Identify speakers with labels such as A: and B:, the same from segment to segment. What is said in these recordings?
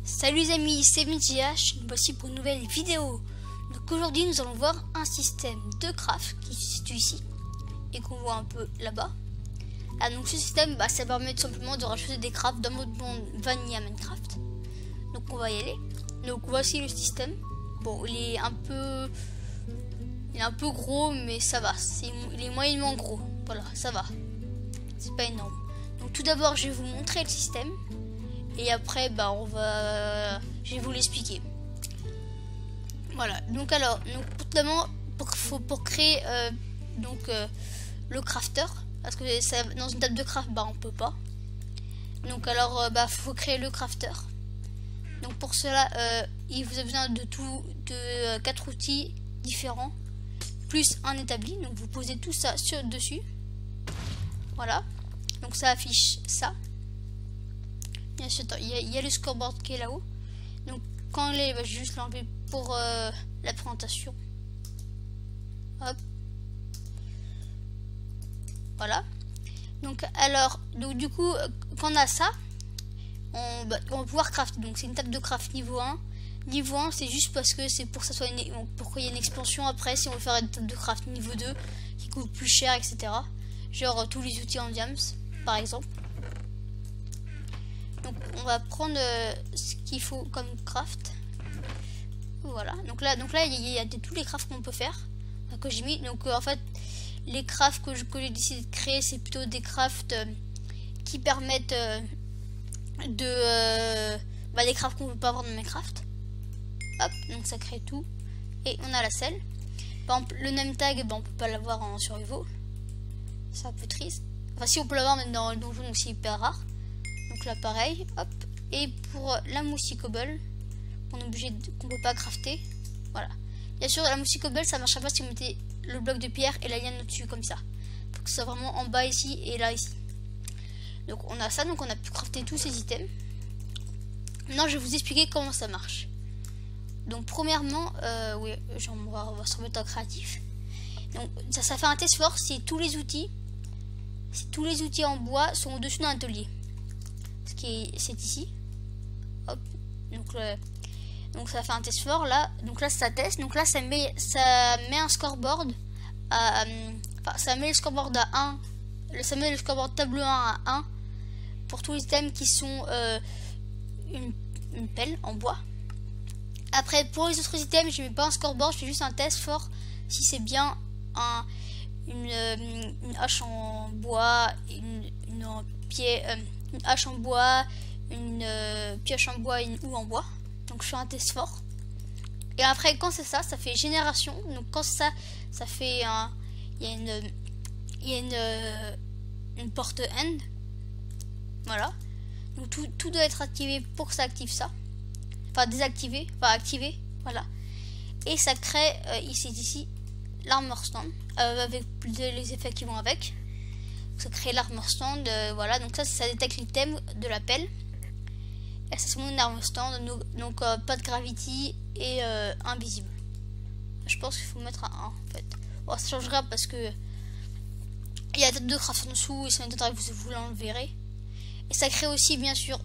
A: Salut les amis, c'est MidJH, nous voici pour une nouvelle vidéo. Donc aujourd'hui nous allons voir un système de craft qui se situe ici et qu'on voit un peu là-bas. Donc ce système, ça permet tout simplement de rajouter des crafts dans votre monde Vanilla Minecraft. Donc on va y aller. Donc voici le système. Bon, il est un peu gros, mais ça va. Il est moyennement gros. Voilà, ça va. C'est pas énorme. Donc tout d'abord je vais vous montrer le système. Et après, je vais vous l'expliquer. Voilà. Donc tout d'abord, pour créer le crafter, parce que dans une table de craft, on peut pas. Donc faut créer le crafter. Donc pour cela, il vous a besoin de 4 outils différents, plus un établi. Donc vous posez tout ça dessus. Voilà. Donc ça affiche ça. Bien sûr, il y a le scoreboard qui est là-haut. Donc quand il est, je vais juste l'enlever pour la présentation. Hop. Voilà. Donc du coup, quand on a ça, on va pouvoir craft. Donc c'est une table de craft niveau 1. Niveau 1, c'est juste parce que c'est pour que ça soit pour qu'il y ait une expansion après, si on veut faire une table de craft niveau 2 qui coûte plus cher, etc. Genre tous les outils en diams, par exemple. Donc on va prendre ce qu'il faut comme craft. Voilà. Donc là il y a tous les crafts qu'on peut faire, que j'ai mis. Donc en fait les crafts que j'ai décidé de créer, c'est plutôt des crafts qui permettent des crafts qu'on ne peut pas avoir dans Minecraft. Hop, donc ça crée tout. Et on a la selle. Par exemple le name tag, on peut pas l'avoir en survival. C'est un peu triste. Enfin si, on peut l'avoir même dans le donjon, donc c'est hyper rare. Donc là pareil, hop. Et pour la moussi cobble, on est obligé qu'on peut pas crafter. Voilà. Bien sûr la moussi cobble ça marchera pas si vous mettez le bloc de pierre et la liane au-dessus comme ça. Faut que ce soit vraiment en bas ici et là ici. Donc on a ça, donc on a pu crafter tous ces items. Maintenant je vais vous expliquer comment ça marche. Donc premièrement, on va se remettre en créatif. Donc ça fait un test fort si tous les outils en bois sont au-dessus d'un atelier. C'est ici. Hop. Donc ça fait un test fort là. Donc là ça teste. Donc là ça met un scoreboard ça met le scoreboard à 1. Ça met le scoreboard tableau 1 à 1 pour tous les items qui sont une pelle en bois. Après pour les autres items je mets pas un scoreboard, je fais juste un test fort si c'est bien une hache en bois, une hache en bois, une pioche en bois et une houe en bois. Donc je fais un test fort. Et après quand c'est ça fait génération. Donc quand ça fait il y a une porte end. Voilà. Donc tout doit être activé pour que ça active ça. Enfin désactivé, pas activé. Voilà. Et ça crée ici l'armor stand avec les effets qui vont avec. Ça crée l'armor stand, voilà. Donc ça détecte l'item de la pelle. Et ça c'est mon armor stand. Donc pas de gravity et invisible. Je pense qu'il faut mettre un 1 en fait. Bon, ça changera parce que il y a peut-être 2 crafts en dessous et ça m'étonnerait que vous l'enverrez. Et ça crée aussi bien sûr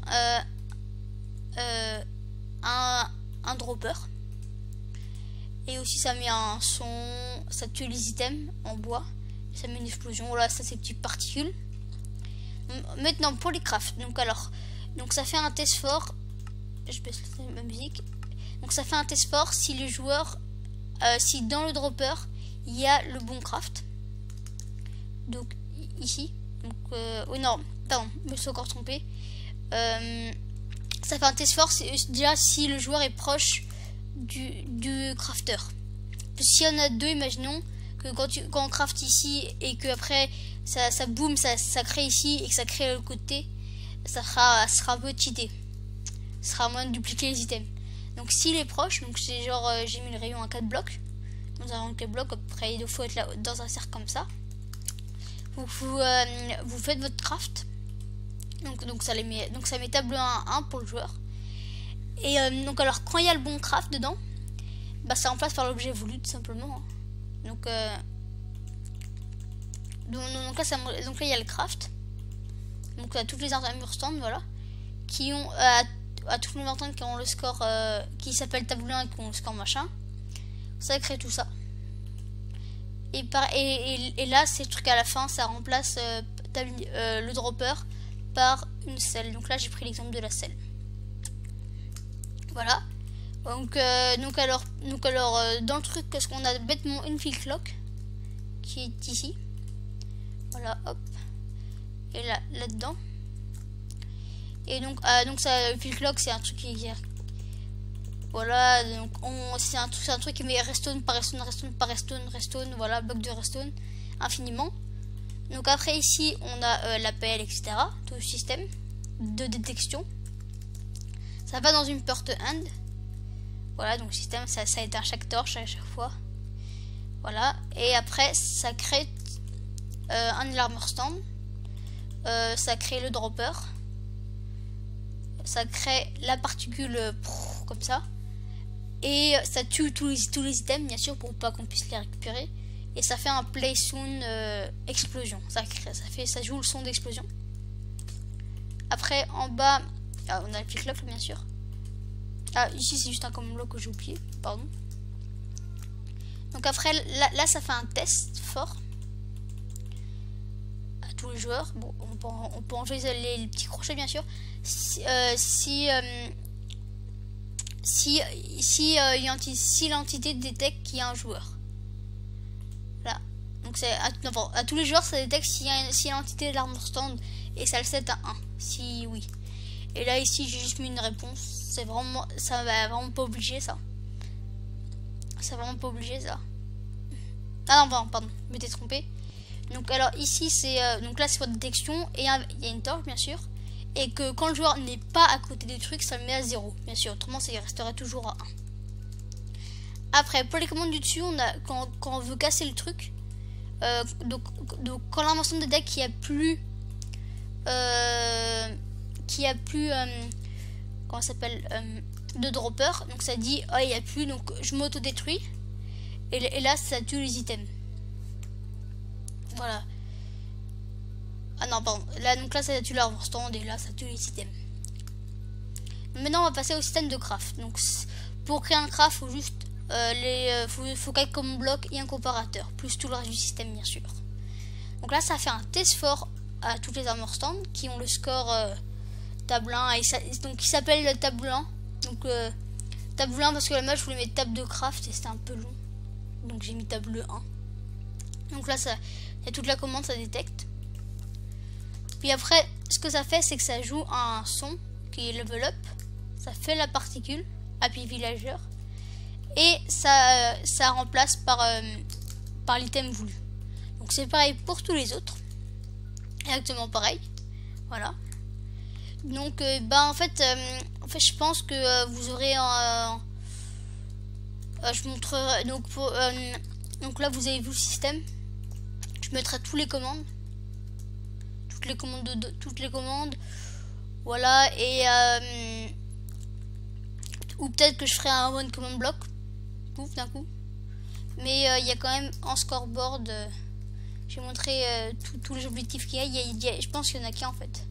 A: un dropper. Et aussi ça met un son, ça tue les items en bois. Ça met une explosion. Voilà, ça c'est petites particules. Maintenant pour les crafts. Donc ça fait un test fort. Je baisse la musique. Donc ça fait un test fort si les joueurs, si dans le dropper il y a le bon craft. Donc ici. Donc oh non, pardon, je me suis encore trompé. Ça fait un test fort déjà si le joueur est proche du crafter. Parce que si on a deux, imaginons que quand on craft ici et que après ça boom, ça crée ici et que ça crée de l'autre côté, ça sera un peu cheaté. Ça sera moins de dupliquer les items. Donc s'il est proche, donc c'est genre j'ai mis le rayon à 4 blocs. Dans un 4 blocs, après il faut être là dans un cercle comme ça. Vous faites votre craft. Donc ça met tableau 1 à 1 pour le joueur. Et quand il y a le bon craft dedans, ça remplace par l'objet voulu tout simplement. Donc là il y a le craft. Donc là toutes les armures stand, voilà, qui ont à tous les maintenant qui ont le score qui s'appelle tableau 1 et qui ont le score machin. Ça crée tout ça. Et là, ces trucs à la fin, ça remplace le dropper par une selle. Donc là, j'ai pris l'exemple de la selle. Voilà. Donc alors dans le truc, qu'est-ce qu'on a bêtement une fill clock qui est ici. Voilà, hop. Et là-dedans. Et donc ça, fill clock, c'est un truc qui voilà, donc c'est un truc qui met redstone par redstone, redstone par redstone, redstone, voilà, bloc de redstone infiniment. Donc après ici on a l'APL, etc. Tout le système de détection. Ça va dans une port end. Voilà, donc le système ça éteint chaque torche à chaque fois. Voilà, et après ça crée un armor stand. Ça crée le dropper. Ça crée la particule comme ça. Et ça tue tous les items, bien sûr, pour pas qu'on puisse les récupérer. Et ça fait un play soon explosion. Ça joue le son d'explosion. Après, en bas, on a le click lock, bien sûr. Ah, ici, c'est juste un command block que j'ai oublié. Pardon. Donc après, là, ça fait un test fort. À tous les joueurs. Bon, on peut enlever les petits crochets, bien sûr. Si l'entité détecte qu'il y a un joueur. Là. Donc c'est à tous les joueurs, ça détecte si l'entité de l'armor stand et ça le set à 1. Si oui. Et là ici j'ai juste mis une réponse. Ça va vraiment pas obliger ça. Ça va vraiment pas obliger ça. Ah non, pardon, je m'étais trompé. Donc alors ici c'est donc là c'est pour détection et il y a une torche bien sûr. Et que quand le joueur n'est pas à côté des trucs, ça le met à 0. Bien sûr, autrement ça resterait toujours à 1. Après, pour les commandes du dessus, on a quand on veut casser le truc. Donc quand l'armor stand détecte qu'il n'y a plus comment ça s'appelle de dropper, donc ça dit oh il n'y a plus, donc je m'auto-détruis. Et là ça tue les items. Voilà. Ah non, pardon. Là, donc là, ça tue l'armor stand et là, ça tue les items. Maintenant, on va passer au système de craft. Donc, pour créer un craft, faut juste faut quelques command blocs et un comparateur, plus tout le reste du système, bien sûr. Donc là, ça fait un test fort à toutes les armor stands qui ont le score table 1 et donc qui s'appelle table 1. Donc table 1 parce que la je voulais mettre table de craft et c'était un peu long. Donc j'ai mis table 1. Donc là, il y a toute la commande, ça détecte. Puis après, ce que ça fait, c'est que ça joue un son qui est level up. Ça fait la particule, Happy Villager. Et ça remplace par l'item voulu. Donc c'est pareil pour tous les autres. Exactement pareil. Voilà. Donc en fait, je pense que vous aurez je montrerai. Donc là, vous avez vu le système. Je mettrai toutes les commandes. Toutes les commandes, voilà, et ou peut-être que je ferai un one command block, pouf, d'un coup, mais il y a quand même en scoreboard, j'ai montré tous les objectifs qu'il y a, je pense qu'il y en a qu'un en fait.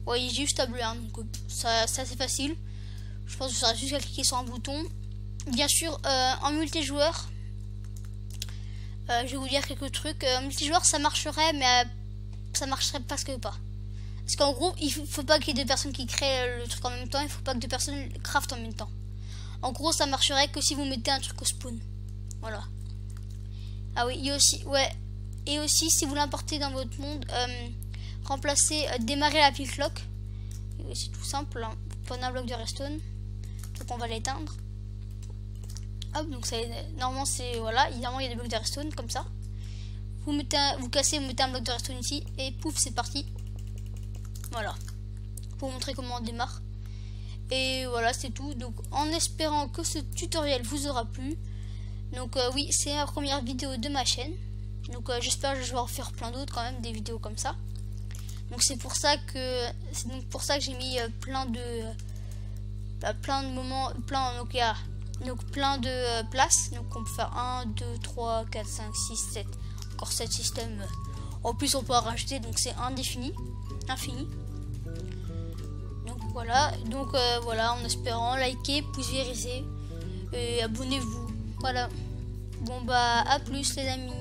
A: Ouais, j'ai juste table 1, donc ça c'est facile. Je pense que ça sera juste à cliquer sur un bouton. Bien sûr, en multijoueur, je vais vous dire quelques trucs. En multijoueur, ça marcherait, mais ça marcherait presque pas. Parce qu'en gros, il faut pas qu'il y ait deux personnes qui créent le truc en même temps. Il faut pas que deux personnes craftent en même temps. En gros, ça marcherait que si vous mettez un truc au spawn. Voilà. Ah oui, et aussi, ouais. Et aussi, si vous l'importez dans votre monde, remplacez, démarrer la pile clock. C'est tout simple. Hein. Vous prenez un bloc de redstone. Donc on va l'éteindre. Hop, donc ça, normalement c'est, voilà, évidemment il y a des blocs de redstone comme ça. Vous cassez, vous mettez un bloc de redstone ici et pouf, c'est parti. Voilà. Pour montrer comment on démarre. Et voilà, c'est tout. Donc en espérant que ce tutoriel vous aura plu. Donc oui, c'est la première vidéo de ma chaîne. Donc j'espère que je vais en faire plein d'autres quand même, des vidéos comme ça. Donc c'est pour ça que j'ai mis plein de moments, donc plein de places. Donc on peut faire 1, 2, 3, 4, 5, 6, 7. Encore 7 systèmes. En plus on peut en rajouter, donc c'est infini. Donc Voilà, donc voilà, en espérant, likez, pouce vérifier et abonnez-vous. Voilà. Bon bah à plus les amis.